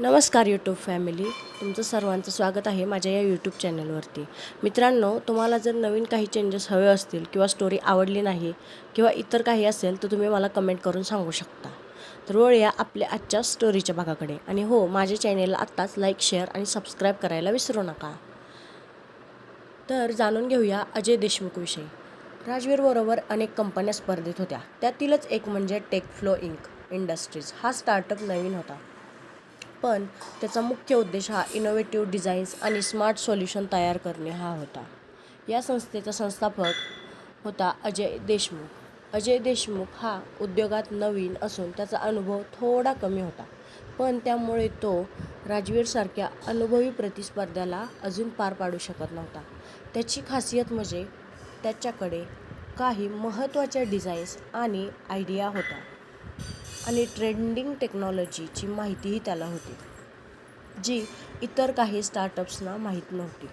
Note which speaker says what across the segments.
Speaker 1: नमस्कार YouTube family, तुमचं सर्वांचं स्वागत आहे माझ्या या यूट्यूब चॅनलवरती. मित्रांनो, तुम्हाला जर नवीन काही चेंजेस हवे असतील किंवा स्टोरी आवडली नाही किंवा इतर काही असेल तर तुम्ही मला कमेंट करून सांगू शकता. तर वळूया आपल्या आजच्या स्टोरीच्या भागाकडे. आणि हो, माझ्या चॅनेलला आत्ताच लाईक, शेअर आणि सबस्क्राईब करायला विसरू नका. तर जाणून घेऊया अजय देशमुखविषयी. राजवीरबरोबर अनेक कंपन्या स्पर्धेत होत्या. त्यातीलच एक म्हणजे टेकफ्लो इंडस्ट्रीज हा स्टार्टअप नवीन होता. पण त्याचा मुख्य उद्देश हा इनोव्हेटिव्ह डिझाईन्स आणि स्मार्ट सोल्युशन तयार करणे हा होता. या संस्थेचा संस्थापक होता अजय देशमुख. अजय देशमुख हा उद्योगात नवीन असून त्याचा अनुभव थोडा कमी होता, पण त्यामुळे तो राजवीरसारख्या अनुभवी प्रतिस्पर्ध्याला अजून पार पाडू शकत नव्हता. त्याची खासियत म्हणजे त्याच्याकडे काही महत्त्वाच्या डिझाईन्स आणि आयडिया होत्या आणि ट्रेंडिंग टेक्नॉलॉजीची माहितीही त्याला होती, जी इतर काही स्टार्टअप्सना माहीत नव्हती.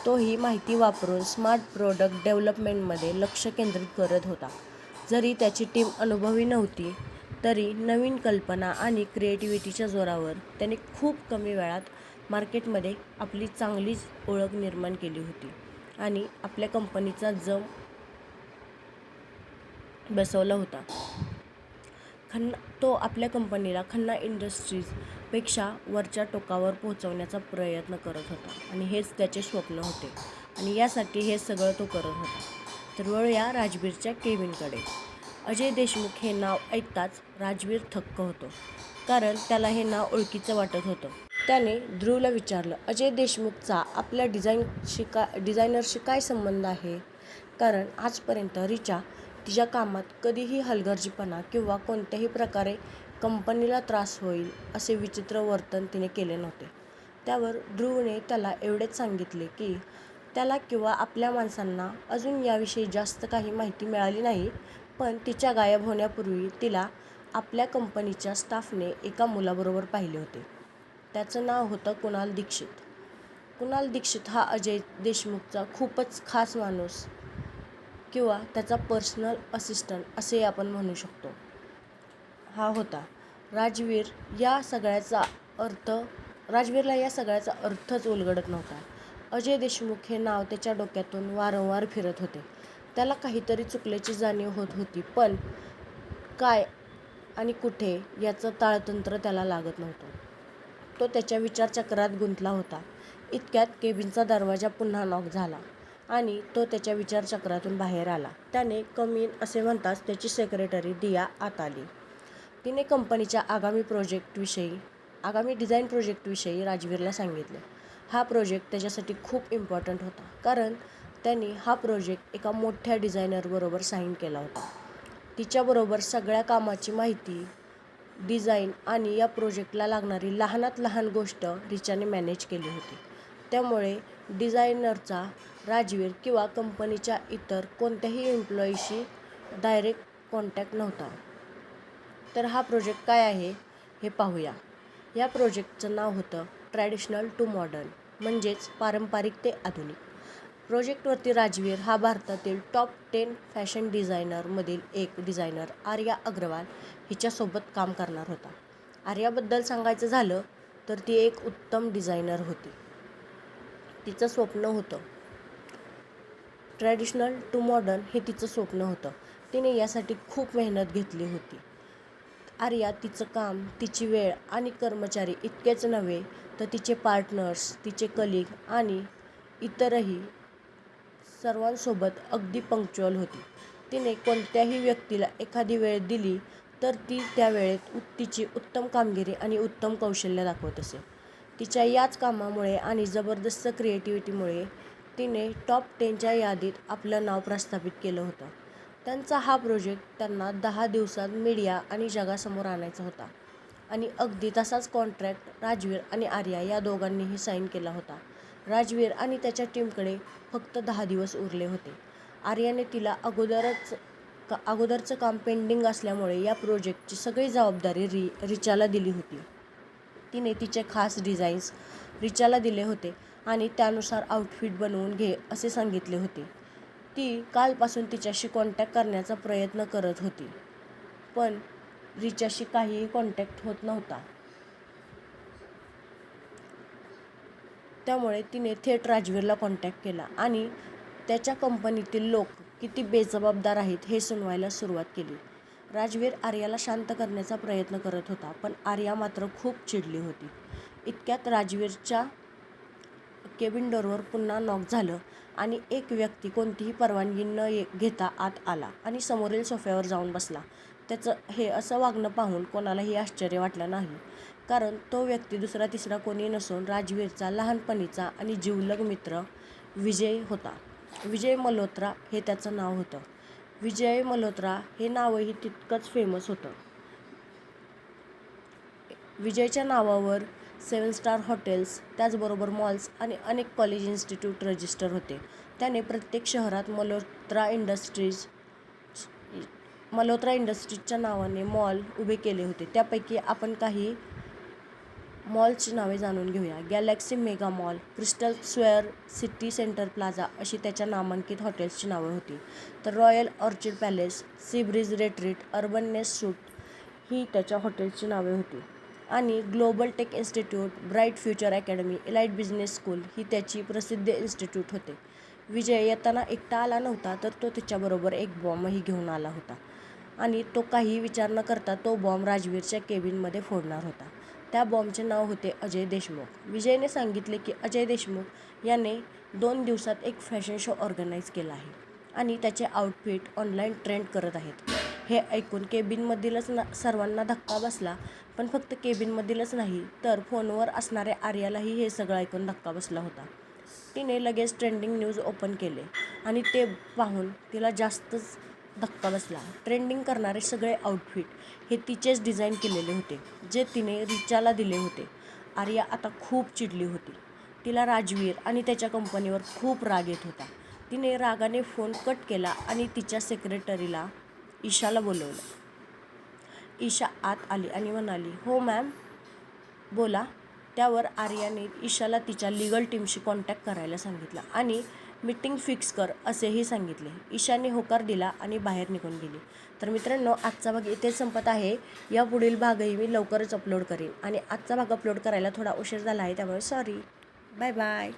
Speaker 1: तो ही माहिती वापरून स्मार्ट प्रोडक्ट डेव्हलपमेंटमध्ये लक्ष केंद्रित करत होता. जरी त्याची टीम अनुभवी नव्हती, तरी नवीन कल्पना आणि क्रिएटिव्हिटीच्या जोरावर त्याने खूप कमी वेळात मार्केटमध्ये आपली चांगलीच ओळख निर्माण केली होती आणि आपल्या कंपनीचा जम बसवला होता. तो आपल्या कंपनीला खन्ना इंडस्ट्रीजपेक्षा वरच्या टोकावर पोहोचवण्याचा प्रयत्न करत होता आणि हेच त्याचे स्वप्न होते आणि यासाठी हे सगळं तो करत होता. तर वळूया राजवीरच्या केबिनकडे. अजय देशमुख हे नाव ऐकताच राजवीर थक्क होतो, कारण त्याला हे नाव ओळखीचं वाटत होतं. त्याने ध्रुवला विचारलं, अजय देशमुखचा आपल्या डिझायनरशी काय संबंध आहे? कारण आजपर्यंत रिचा तिच्या कामात कधीही हलगर्जीपणा किंवा कोणत्याही प्रकारे कंपनीला त्रास होईल असे विचित्र वर्तन तिने केले नव्हते. त्यावर ध्रुवने त्याला एवढेच सांगितले की त्याला किंवा आपल्या माणसांना अजून याविषयी जास्त काही माहिती मिळाली नाही, पण तिच्या गायब होण्यापूर्वी तिला आपल्या कंपनीच्या स्टाफने एका मुलाबरोबर पाहिले होते. त्याचं नाव होतं कुणाल दीक्षित. कुणाल दीक्षित हा अजय देशमुखचा खूपच खास माणूस किंवा त्याचा पर्सनल असिस्टंट असे आपण म्हणू शकतो हा होता. राजवीरला या सगळ्याचा अर्थच उलगडत नव्हता. अजय देशमुख हे नाव त्याच्या डोक्यातून वारंवार फिरत होते. त्याला काहीतरी चुकल्याची जाणीव होत होती, पण काय आणि कुठे याचं ताळतंत्र त्याला लागत नव्हतं. तो त्याच्या विचारचक्रात गुंतला होता. इतक्यात केबिनचा दरवाजा पुन्हा नॉक झाला आणि तो त्याच्या विचारचक्रातून बाहेर आला. त्याने कम इन असे म्हणताच त्याची सेक्रेटरी दिया आत आली. तिने कंपनीच्या आगामी डिझाईन प्रोजेक्टविषयी राजवीरला सांगितले. हा प्रोजेक्ट त्याच्यासाठी खूप इम्पॉर्टंट होता, कारण त्यांनी हा प्रोजेक्ट एका मोठ्या डिझायनरबरोबर साईन केला होता. तिच्याबरोबर सगळ्या कामाची माहिती, डिझाईन आणि या प्रोजेक्टला लागणारी लहानात लहान गोष्ट रिचाने मॅनेज केली होती. त्यामुळे डिझायनरचा राजवीर किंवा कंपनीच्या इतर कोणत्याही एम्प्लॉईशी डायरेक्ट कॉन्टॅक्ट नव्हता. तर हा प्रोजेक्ट काय आहे हे पाहूया. या प्रोजेक्टचं नाव होतं ट्रॅडिशनल टू मॉडर्न, म्हणजेच पारंपरिक ते आधुनिक. प्रोजेक्टवरती राजवीर हा भारतातील टॉप 10 फॅशन डिझायनरमधील एक डिझायनर आर्या अग्रवाल हिच्यासोबत काम करणार होता. आर्याबद्दल सांगायचं झालं तर ती एक उत्तम डिझायनर होती. तिचं स्वप्न होतं ट्रॅडिशनल टू मॉडर्न, हे तिचं स्वप्न होतं. तिने यासाठी खूप मेहनत घेतली होती. आर्या तिचं काम, तिची वेळ आणि कर्मचारी इतकेच नव्हे तर तिचे पार्टनर्स, तिचे कलीग आणि इतरही सर्वांसोबत अगदी पंक्च्युअल होती. तिने कोणत्याही व्यक्तीला एखादी वेळ दिली तर ती त्या वेळेत तिची उत्तम कामगिरी आणि उत्तम कौशल्य दाखवत असे. तिच्या याच कामामुळे आणि जबरदस्त क्रिएटिव्हिटीमुळे तिने टॉप 10च्या यादीत आपलं नाव प्रस्थापित केलं होतं. त्यांचा हा प्रोजेक्ट त्यांना 10 दिवसात मीडिया आणि जगासमोर आणायचा होता आणि अगदी तसाच कॉन्ट्रॅक्ट राजवीर आणि आर्या या दोघांनीही साईन केला होता. राजवीर आणि त्याच्या टीमकडे फक्त 10 दिवस उरले होते. आर्याने तिला अगोदरचं काम पेंडिंग असल्यामुळे या प्रोजेक्टची सगळी जबाबदारी रिचाला दिली होती. तिने तिचे खास डिझाईन्स रिचाला दिले होते आणि त्यानुसार आउटफिट बनवून घे असे सांगितले होते. ती कालपासून तिच्याशी कॉन्टॅक्ट करण्याचा प्रयत्न करत होती, पण रिचाशी काहीही कॉन्टॅक्ट होत नव्हता. त्यामुळे तिने थेट राजवीरला कॉन्टॅक्ट केला आणि त्याच्या कंपनीतील लोक किती बेजबाबदार आहेत हे सुनवायला सुरुवात केली. राजवीर आर्याला शांत करण्याचा प्रयत्न करत होता, पण आर्या मात्र खूप चिडली होती. इतक्यात राजवीरच्या केबिन डोअरवर पुन्हा नॉक झालं आणि एक व्यक्ती कोणतीही परवानगी न घेता आत आला आणि समोरील सोफ्यावर जाऊन बसला. त्याचं हे असं वागणं पाहून कोणालाही आश्चर्य वाटलं नाही, कारण तो व्यक्ती दुसरा तिसरा कोणी नसून राजवीरचा लहानपणीचा आणि जिवलग मित्र विजय होता. विजय मल्होत्रा हे त्याचं नाव होतं. विजय मल्होत्रा हे नावही तितकंच फेमस होतं. विजयच्या नावावर 7 स्टार हॉटेल्स, त्याचबरोबर मॉल्स आणि अनेक कॉलेज इन्स्टिट्यूट रजिस्टर होते. त्याने प्रत्येक शहरात मल्होत्रा इंडस्ट्रीजच्या नावाने मॉल उभे केले होते. त्यापैकी आपण काही मॉल्सची नावे जाणून घेऊया. Galaxy Mega Mall, Crystal Square, City Centre Plaza अशी त्याच्या नामांकित हॉटेल्सची नावं होती. तर Royal Orchid Palace, Sea Breeze Retreat, Urban Nest Suite ही त्याच्या हॉटेल्सची नावे होती. आणि Global Tech Institute, Bright Future Academy, Elite Business School ही त्याची प्रसिद्ध इन्स्टिट्यूट होते. विजय येताना एकटा आला नव्हता, तर तो त्याच्याबरोबर एक बॉम्बही घेऊन आला होता आणि तो काही विचार न करता तो बॉम्ब राजवीरच्या केबिनमध्ये फोडणार होता. त्या बॉम्बचे नाव होते अजय देशमुख. विजयने सांगितले की अजय देशमुख याने 2 दिवसात एक फॅशन शो ऑर्गनाईज केला आहे आणि त्याचे आउटफिट ऑनलाईन ट्रेंड करत आहेत. हे ऐकून केबिनमधीलच सर्वांना धक्का बसला, पण फक्त केबिनमधीलच नाही तर फोनवर असणाऱ्या आर्यालाही हे सगळं ऐकून धक्का बसला होता. तिने लगेच ट्रेंडिंग न्यूज ओपन केले आणि ते पाहून तिला जास्तच धक्का बसला. ट्रेंडिंग करणारे सगळे आउटफिट हे तिचेच डिझाईन केलेले होते, जे तिने रिचाला दिले होते. आर्या आता खूप चिडली होती. तिला राजवीर आणि त्याच्या कंपनीवर खूप राग येत होता. तिने रागाने फोन कट केला आणि तिच्या सेक्रेटरीला ईशाला बोलवलं. ईशा आत आली आणि म्हणाली, "हो मॅम, बोला." त्यावर आर्याने ईशाला तिच्या लीगल टीमशी कॉन्टॅक्ट करायला सांगितलं आणि मीटिंग फिक्स कर असेही सांगितले. ईशाने होकार दिला आणि बाहेर निघून गेली. तर मित्रांनो, आजचा भाग इथेच संपत आहे. यापुढील भागही मी लवकरच अपलोड करेन आणि आजचा भाग अपलोड करायला थोडा उशीर झाला आहे, त्यामुळे सॉरी. Bye bye.